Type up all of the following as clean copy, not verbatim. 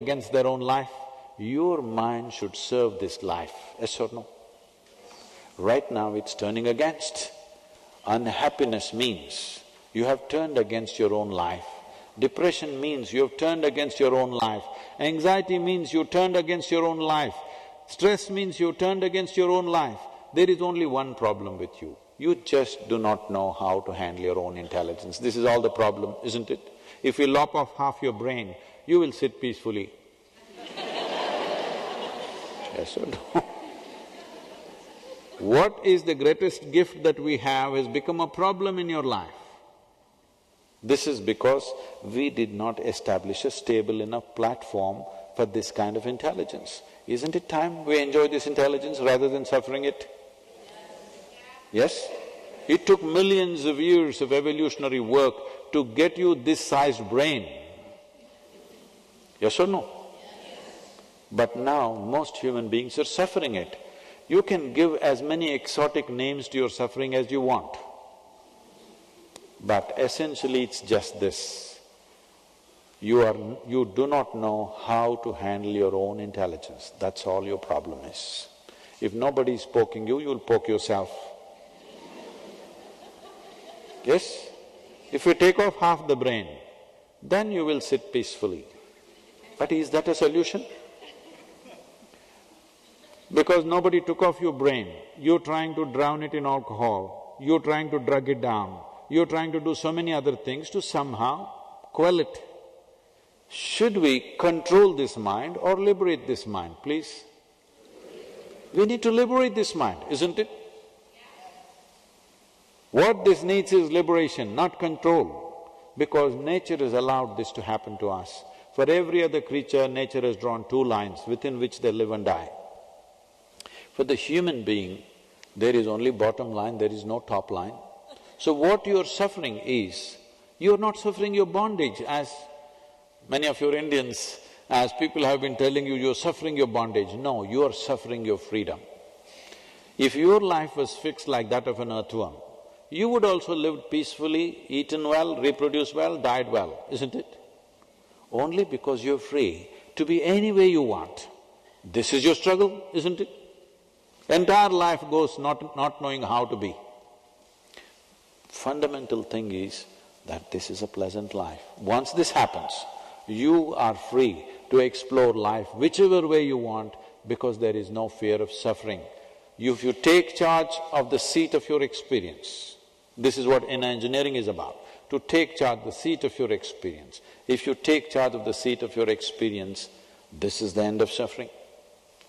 against their own life, your mind should serve this life, yes or no? Right now it's turning against. Unhappiness means you have turned against your own life. Depression means you have turned against your own life. Anxiety means you turned against your own life. Stress means you turned against your own life. There is only one problem with you. You just do not know how to handle your own intelligence. This is all the problem, isn't it? If you lop off half your brain, you will sit peacefully. Yes or no? What is the greatest gift that we have has become a problem in your life. This is because we did not establish a stable enough platform for this kind of intelligence. Isn't it time we enjoy this intelligence rather than suffering it? Yes? It took millions of years of evolutionary work to get you this sized brain. Yes or no? But now most human beings are suffering it. You can give as many exotic names to your suffering as you want. But essentially it's just this. You do not know how to handle your own intelligence, that's all your problem is. If nobody is poking you, you'll poke yourself. Yes? If you take off half the brain, then you will sit peacefully. But is that a solution? Because nobody took off your brain, you're trying to drown it in alcohol, you're trying to drug it down, you're trying to do so many other things to somehow quell it. Should we control this mind or liberate this mind, please? We need to liberate this mind, isn't it? What this needs is liberation, not control, because nature has allowed this to happen to us. For every other creature, nature has drawn two lines within which they live and die. For the human being, there is only bottom line, there is no top line. So what you're suffering is, you're not suffering your bondage as many of your Indians, as people have been telling you, you're suffering your bondage. No, you are suffering your freedom. If your life was fixed like that of an earthworm, you would also live peacefully, eaten well, reproduced well, died well, isn't it? Only because you're free to be any way you want. This is your struggle, isn't it? Entire life goes not knowing how to be. Fundamental thing is that this is a pleasant life. Once this happens, you are free to explore life whichever way you want because there is no fear of suffering. If you take charge of the seat of your experience, this is what inner engineering is about, to take charge of the seat of your experience. If you take charge of the seat of your experience, this is the end of suffering.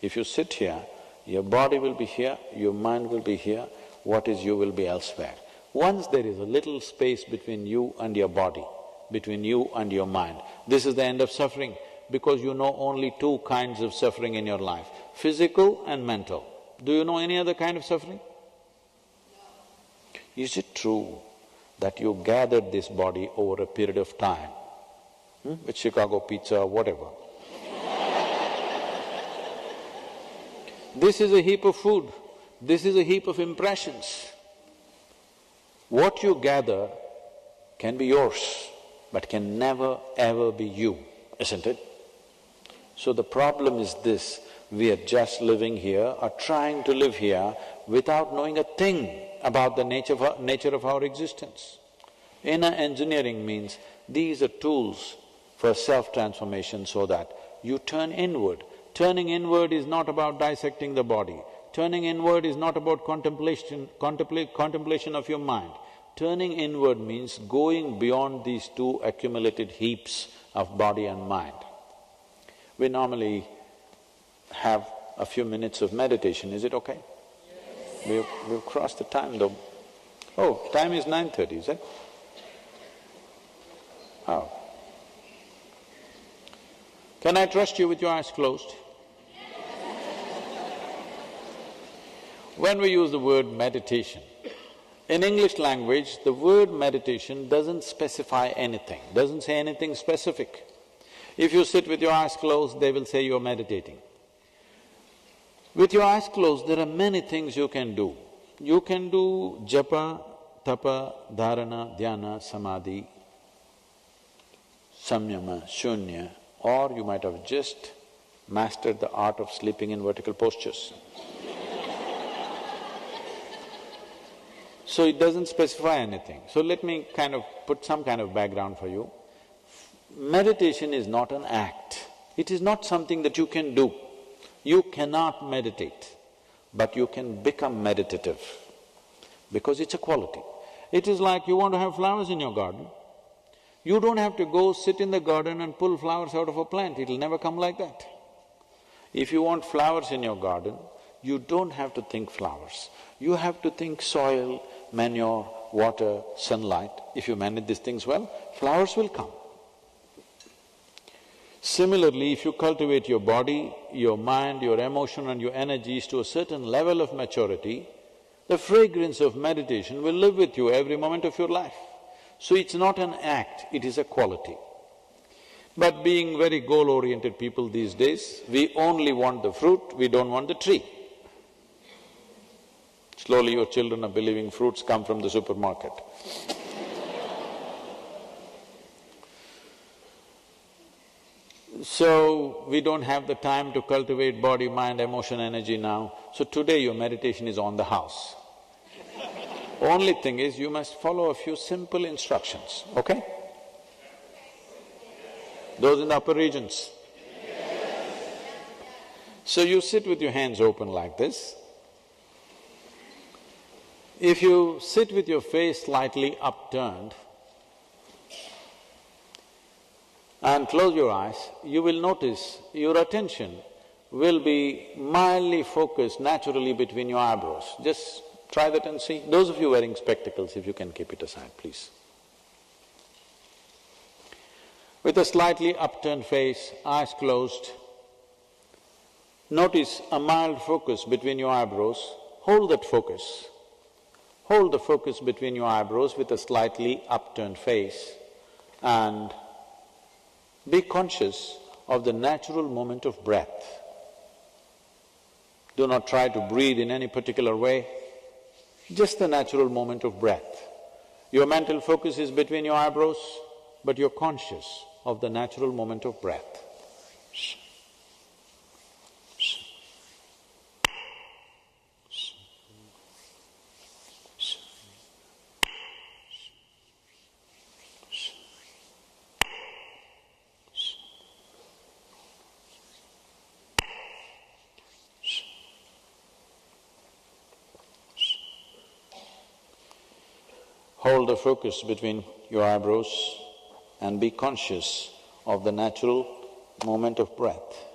If you sit here, your body will be here, your mind will be here, what is you will be elsewhere. Once there is a little space between you and your body, between you and your mind, this is the end of suffering because you know only two kinds of suffering in your life, physical and mental. Do you know any other kind of suffering? Is it true that you gathered this body over a period of time, with Chicago pizza or whatever? This is a heap of food, this is a heap of impressions. What you gather can be yours, but can never ever be you, isn't it? So the problem is this, we are just living here or trying to live here without knowing a thing about the nature of our existence. Inner engineering means these are tools for self-transformation so that you turn inward. Turning inward is not about dissecting the body. Turning inward is not about contemplation of your mind. Turning inward means going beyond these two accumulated heaps of body and mind. We normally have a few minutes of meditation, is it okay? Yes. We've crossed the time though. Oh, time is 9:30, is it? Oh. Can I trust you with your eyes closed? When we use the word meditation, in English language, the word meditation doesn't specify anything, doesn't say anything specific. If you sit with your eyes closed, they will say you're meditating. With your eyes closed, there are many things you can do. You can do japa, tapa, dharana, dhyana, samadhi, samyama, shunya, or you might have just mastered the art of sleeping in vertical postures. So it doesn't specify anything. So let me kind of put some kind of background for you. Meditation is not an act. It is not something that you can do. You cannot meditate, but you can become meditative because it's a quality. It is like you want to have flowers in your garden. You don't have to go sit in the garden and pull flowers out of a plant, it'll never come like that. If you want flowers in your garden, you don't have to think flowers. You have to think soil, manure, water, sunlight. If you manage these things well, flowers will come. Similarly, if you cultivate your body, your mind, your emotion and your energies to a certain level of maturity, the fragrance of meditation will live with you every moment of your life. So it's not an act, it is a quality. But being very goal-oriented people these days, we only want the fruit, we don't want the tree. Slowly your children are believing fruits come from the supermarket. So, we don't have the time to cultivate body, mind, emotion, energy now. So today your meditation is on the house. Only thing is, you must follow a few simple instructions, okay? Those in the upper regions. So you sit with your hands open like this. If you sit with your face slightly upturned and close your eyes, you will notice your attention will be mildly focused naturally between your eyebrows. Just try that and see. Those of you wearing spectacles, if you can keep it aside, please. With a slightly upturned face, eyes closed, notice a mild focus between your eyebrows. Hold that focus. Hold the focus between your eyebrows with a slightly upturned face and be conscious of the natural movement of breath. Do not try to breathe in any particular way, just the natural movement of breath. Your mental focus is between your eyebrows, but you're conscious of the natural movement of breath. Hold the focus between your eyebrows and be conscious of the natural movement of breath.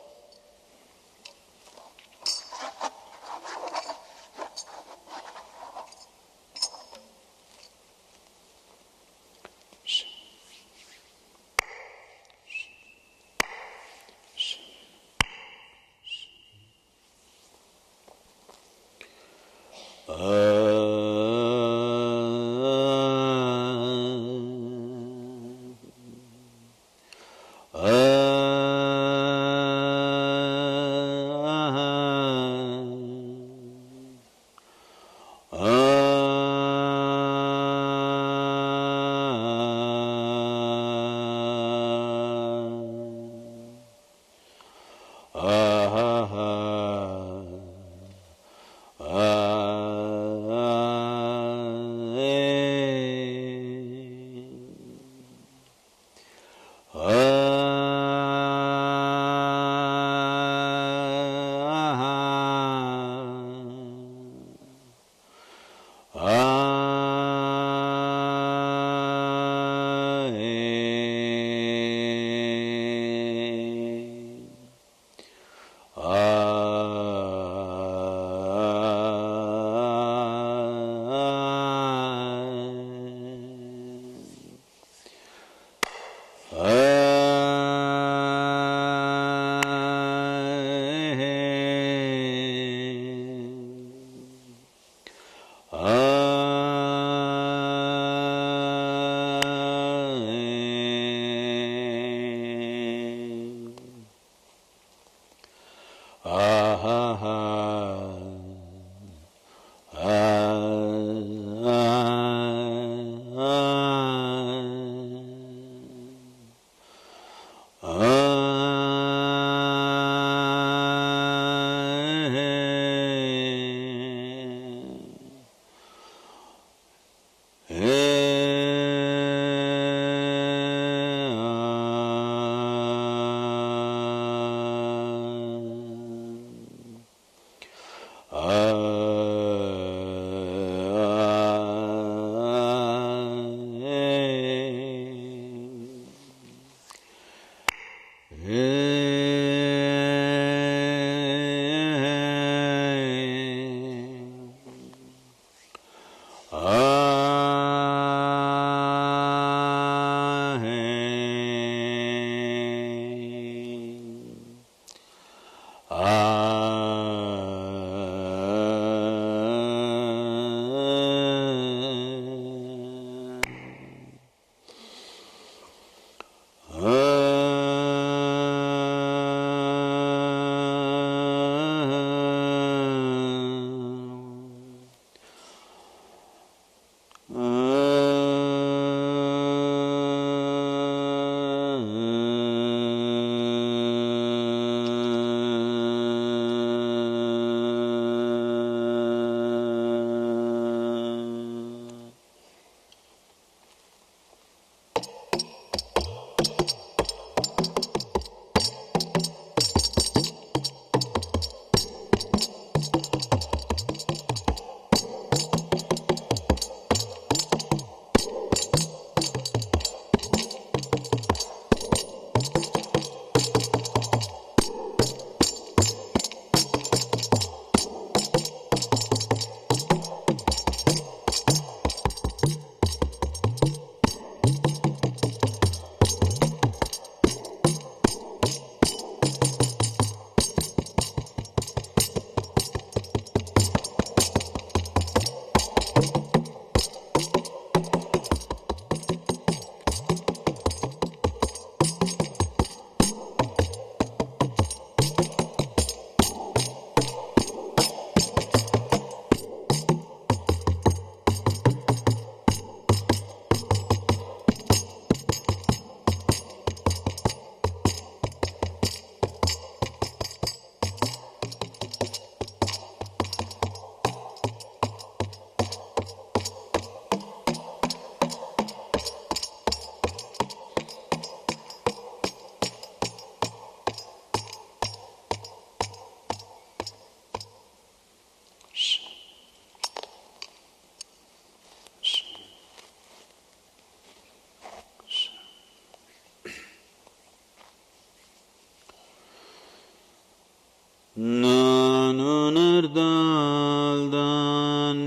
நான் உணர்ந்தால்தான்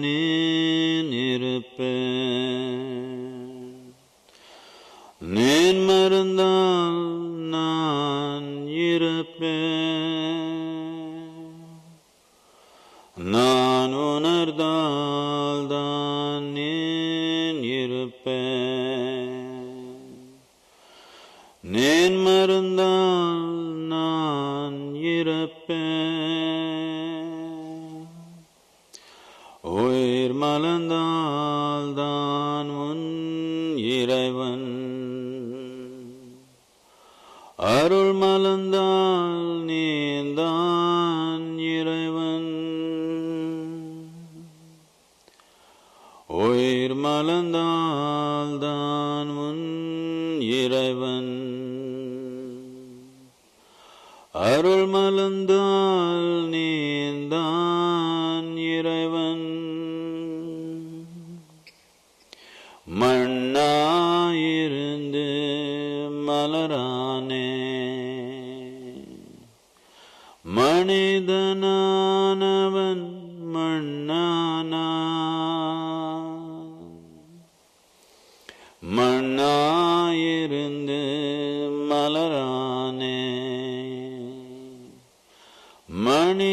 நீன் இருப்பேன், நீன் மறந்தால் நான் இருப்பேன். நான் உணர்ந்தால்தான் நீன் இருப்பேன், நீன் மறந்தால் நான் இருப்பேன். உயிர் மலர்ந்தால்தான் உன் இறைவன், அருள் மலர்ந்தால் நீதான் இறைவன். உயிர் மலர்ந்தால்தான் உன் இறைவன், அருள் மலர்ந்தால் நீதான் இறைவன். மண்ணாயிருந்து மலரானே, மனிதனானவன் மண்ணானான். மண்ணாயிருந்து மலரானே, மனிதனானவன்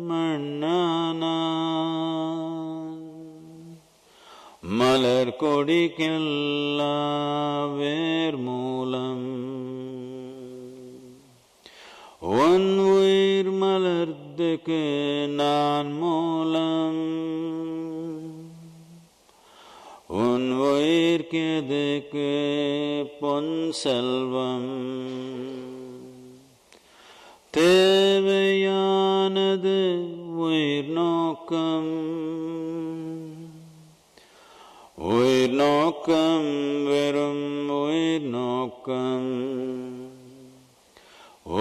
மண்ணானான். மலர் கொடிக்கெல்லாம் வேர் மூலம், உன் உயிர் மலர்ந்துக்கு நான் மூலம். உன் உயிர்க்கெதுக்கு பொன் செல்வம், தேவையானது உயிர் நோக்கம். உயிர் நோக்கம் வெறும் உயிர் நோக்கம்,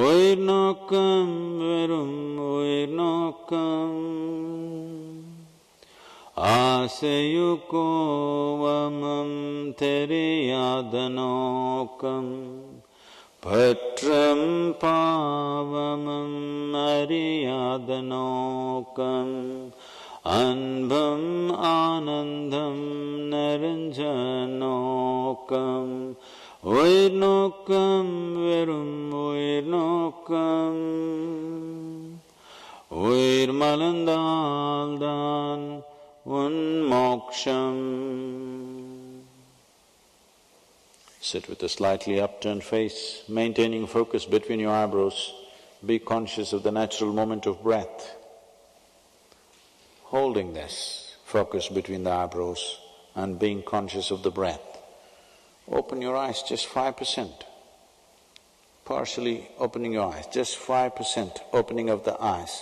உயிர் நோக்கம் வெறும் உயிர் நோக்கம். ஆசையு கோவமும் தெரியாத நோக்கம், பற்றம் பாவமும் அறியாத நோக்கம். அன்பம் ஆனந்தம் நிறைஞ்ச நோக்கம், உயிர் நோக்கம் வெறும் உயிர் நோக்கம். உயிர் மலர்ந்தால்தான் உன் மோக்ஷம். Sit with a slightly upturned face, maintaining focus between your eyebrows. Be conscious of the natural movement of breath. Holding this focus between the eyebrows and being conscious of the breath. Open your eyes just 5%. Partially opening your eyes, just 5% opening of the eyes.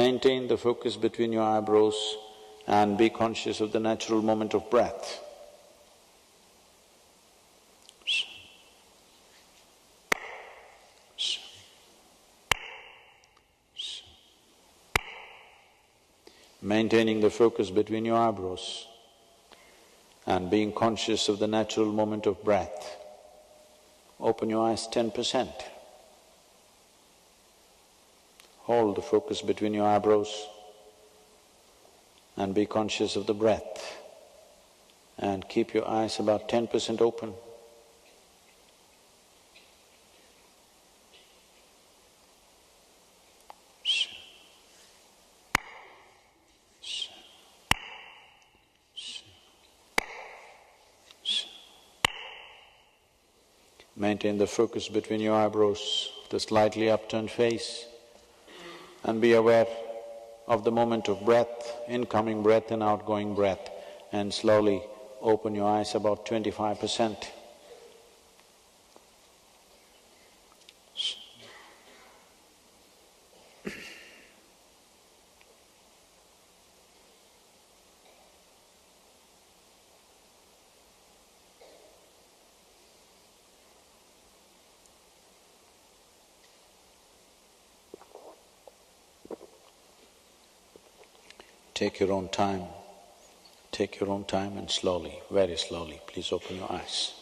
Maintain the focus between your eyebrows and be conscious of the natural movement of breath. Maintaining the focus between your eyebrows and being conscious of the natural movement of breath. Open your eyes 10%. Hold the focus between your eyebrows and be conscious of the breath. And keep your eyes about 10% open. Maintain the focus between your eyebrows, the slightly upturned face, and be aware of the moment of breath, incoming breath and outgoing breath, and slowly open your eyes about 25%. Take your own time and slowly, very slowly, please open your eyes.